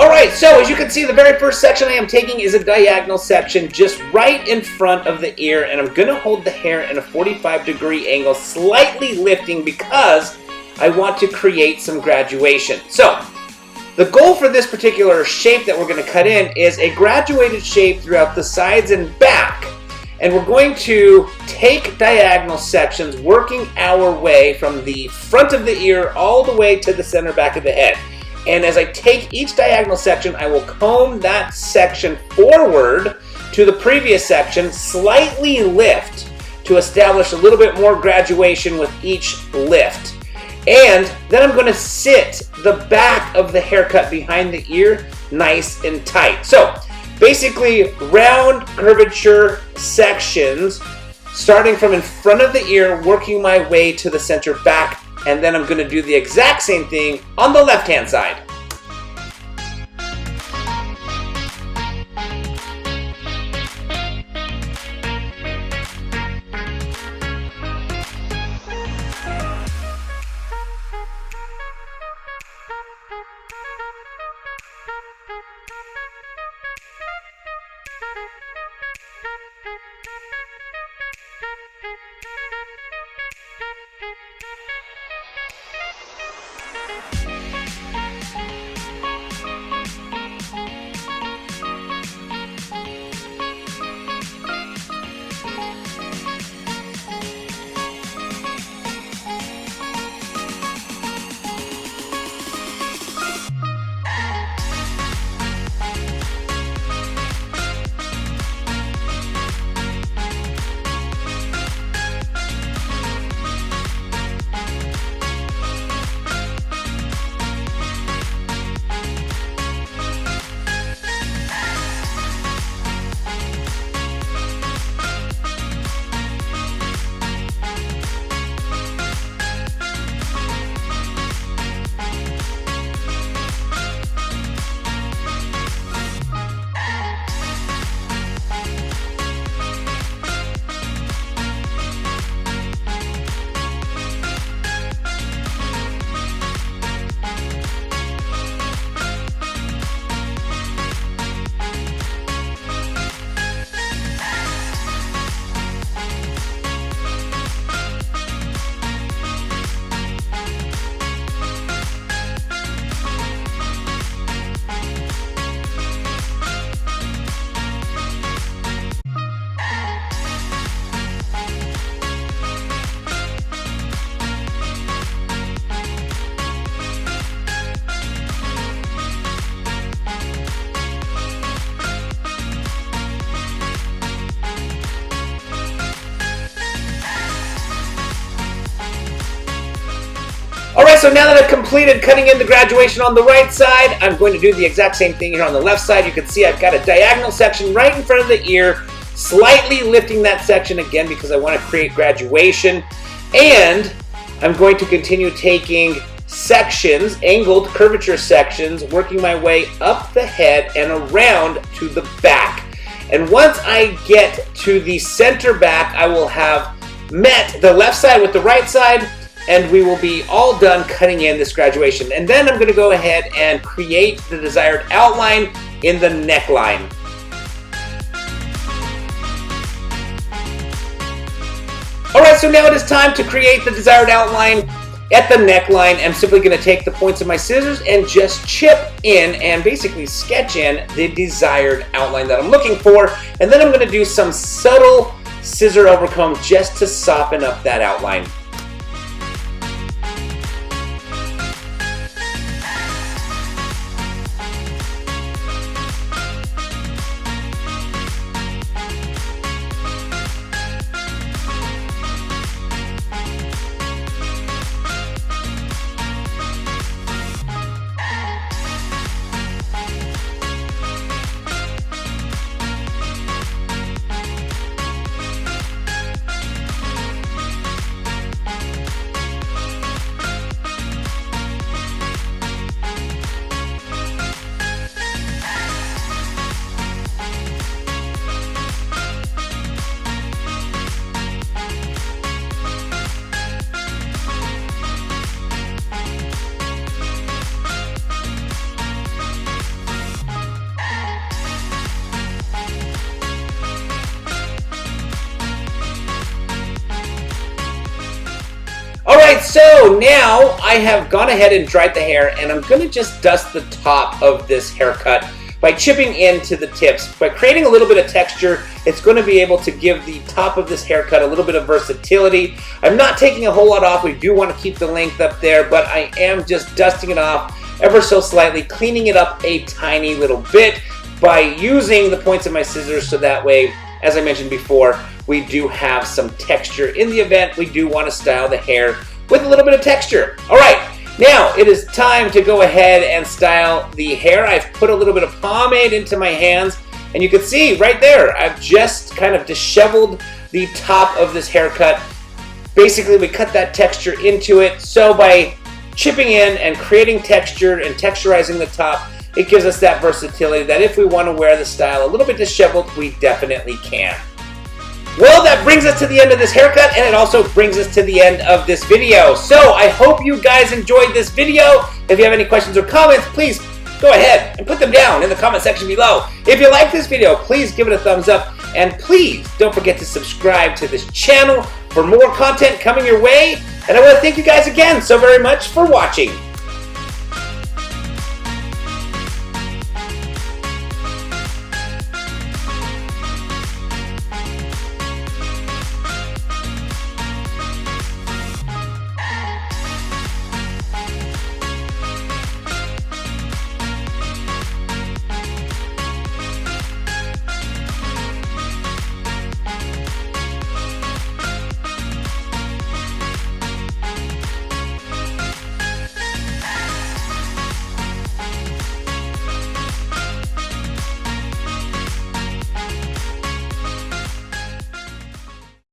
Alright, so as you can see, the very first section I am taking is a diagonal section just right in front of the ear, and I'm going to hold the hair in a 45-degree angle, slightly lifting because I want to create some graduation. So, the goal for this particular shape that we're going to cut in is a graduated shape throughout the sides and back. And we're going to take diagonal sections, working our way from the front of the ear all the way to the center back of the head. And as I take each diagonal section, I will comb that section forward to the previous section, slightly lift to establish a little bit more graduation with each lift. And then I'm going to sit the back of the haircut behind the ear nice and tight. So basically round curvature sections starting from in front of the ear, working my way to the center back, and then I'm going to do the exact same thing on the left hand side. Alright, so now that I've completed cutting in the graduation on the right side, I'm going to do the exact same thing here on the left side. You can see I've got a diagonal section right in front of the ear, slightly lifting that section again because I want to create graduation. And I'm going to continue taking sections, angled curvature sections, working my way up the head and around to the back. And once I get to the center back, I will have met the left side with the right side, and we will be all done cutting in this graduation. And then I'm going to go ahead and create the desired outline in the neckline. Alright, so now it is time to create the desired outline at the neckline. I'm simply going to take the points of my scissors and just chip in and basically sketch in the desired outline that I'm looking for. And then I'm going to do some subtle scissor overcomb just to soften up that outline. So now I have gone ahead and dried the hair, and I'm going to just dust the top of this haircut by chipping into the tips. By creating a little bit of texture, it's going to be able to give the top of this haircut a little bit of versatility. I'm not taking a whole lot off. We do want to keep the length up there, but I am just dusting it off ever so slightly, cleaning it up a tiny little bit by using the points of my scissors, so that way, as I mentioned before, we do have some texture in the event we do want to style the hair with a little bit of texture. All right. Now, it is time to go ahead and style the hair. I've put a little bit of pomade into my hands, and you can see right there, I've just kind of disheveled the top of this haircut. Basically, we cut that texture into it, so by chipping in and creating texture and texturizing the top, it gives us that versatility that if we want to wear the style a little bit disheveled, we definitely can. Well, that brings us to the end of this haircut, and it also brings us to the end of this video. So I hope you guys enjoyed this video. If you have any questions or comments, please go ahead and put them down in the comment section below. If you like this video, please give it a thumbs up, and please don't forget to subscribe to this channel for more content coming your way. And I want to thank you guys again so very much for watching.